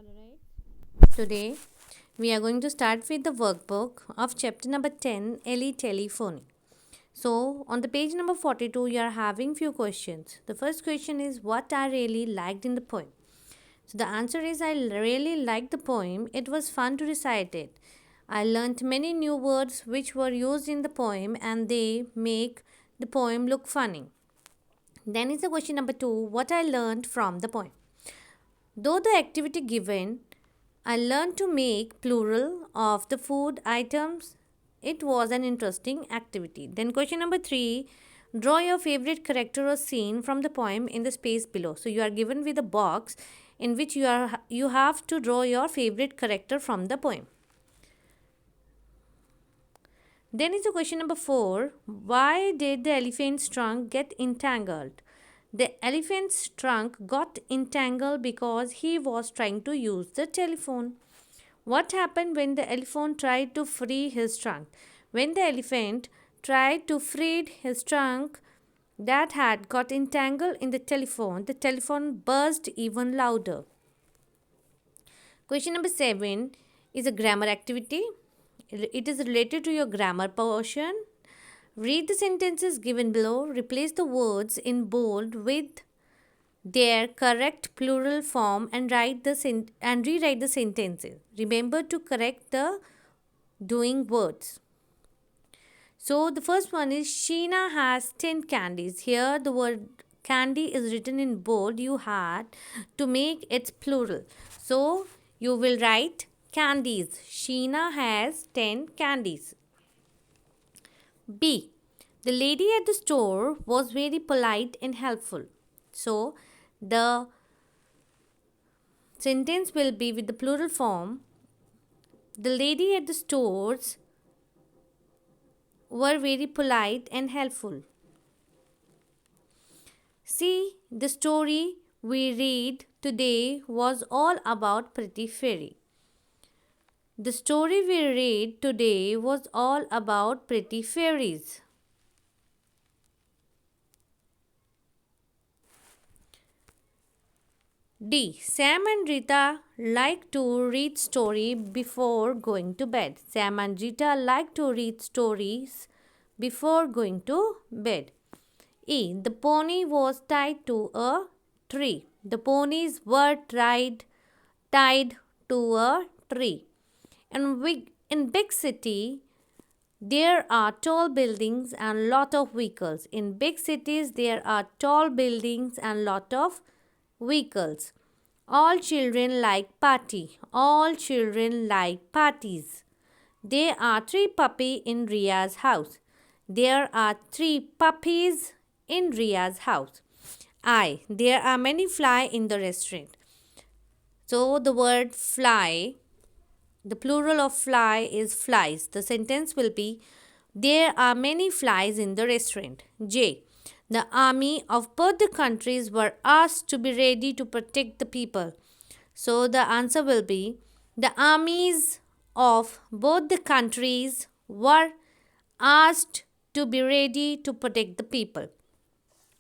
Alright. Today we are going to start with the workbook of chapter number 10, Eletelephony. So on the page number 42 you are having few questions. The first question is what I really liked in the poem. So the answer is I really liked the poem. It was fun to recite it. I learnt many new words which were used in the poem and they make the poem look funny. Then is the question number 2, what I learned from the poem. Though the activity given, I learned to make plural of the food items. It was an interesting activity. Then question number 3, draw your favorite character or scene from the poem in the space below. So you are given with a box in which you have to draw your favorite character from the poem. Then is the question number 4, why did the elephant's trunk get entangled? The elephant's trunk got entangled because he was trying to use the telephone. What happened when the elephant tried to free his trunk? When the elephant tried to free his trunk that had got entangled in the telephone buzzed even louder. Question number 7 is a grammar activity. It is related to your grammar portion. Read the sentences given below. Replace the words in bold with their correct plural form and rewrite the sentences. Remember to correct the doing words. So the first one is Sheena has 10 candies. Here the word candy is written in bold. You had to make it plural. So you will write candies. Sheena has 10 candies. B. The lady at the store was very polite and helpful. So, the sentence will be with the plural form. The lady at the stores were very polite and helpful. See, the story we read today was all about Pretty Fairy. The story we read today was all about pretty fairies. D. Sam and Rita like to read story before going to bed. Sam and Rita like to read stories before going to bed. E. The pony was tied to a tree. The ponies were tied to a tree. And in big city, there are tall buildings and lot of vehicles. In big cities, there are tall buildings and lot of vehicles. All children like party. All children like parties. There are 3 puppies in Ria's house. There are 3 puppies in Ria's house. I. There are many flies in the restaurant. So the word fly, the plural of fly is flies. The sentence will be, there are many flies in the restaurant. J. The army of both the countries were asked to be ready to protect the people. So the answer will be, the armies of both the countries were asked to be ready to protect the people.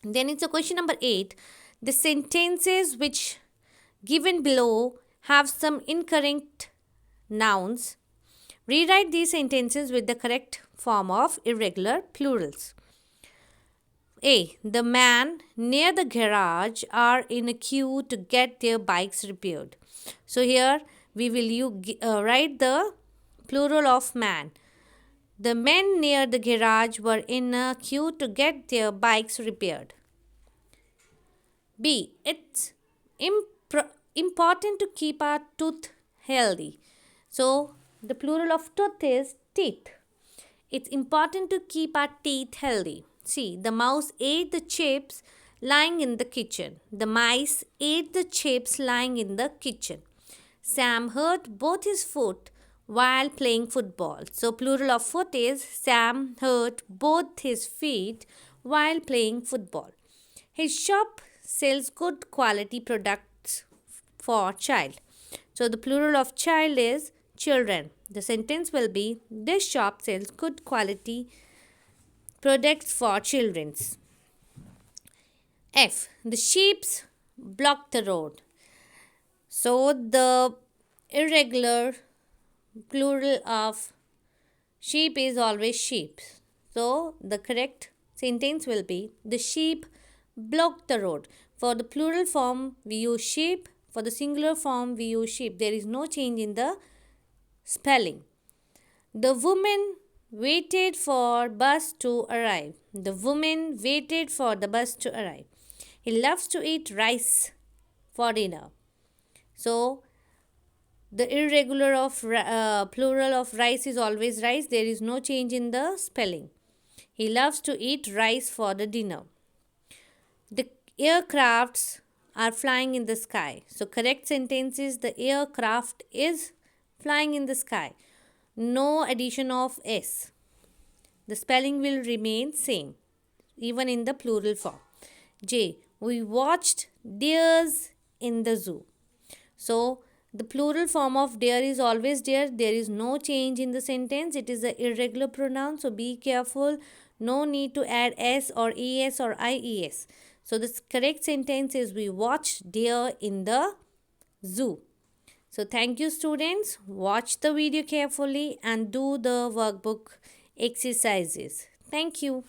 Then it's a question number 8. The sentences which given below have some incorrect nouns. Rewrite these sentences with the correct form of irregular plurals. A. The man near the garage are in a queue to get their bikes repaired. So here we will write the plural of man. The men near the garage were in a queue to get their bikes repaired. B. It's important to keep our tooth healthy. So the plural of tooth is teeth. It's important to keep our teeth healthy. See, the mouse ate the chips lying in the kitchen. The mice ate the chips lying in the kitchen. Sam hurt both his foot while playing football. So plural of foot is Sam hurt both his feet while playing football. His shop sells good quality products for child. So the plural of child is children. The sentence will be, this shop sells good quality products for children. F. The sheep blocked the road. So the irregular plural of sheep is always sheep. So the correct sentence will be the sheep blocked the road. For the plural form we use sheep, for the singular form we use sheep. There is no change in the spelling. The woman waited for bus to arrive. The woman waited for the bus to arrive. He loves to eat rice for dinner. So the irregular of plural of rice is always rice. There is no change in the spelling. He loves to eat rice for the dinner. The aircrafts are flying in the sky. So correct sentence is the aircraft is flying in the sky. No addition of s. The spelling will remain same even in the plural form. J. We watched deers in the zoo. So the plural form of deer is always deer. There is no change in the sentence. It is an irregular pronoun. So be careful. No need to add s or es or ies. So the correct sentence is we watched deer in the zoo. So thank you students. Watch the video carefully and do the workbook exercises. Thank you.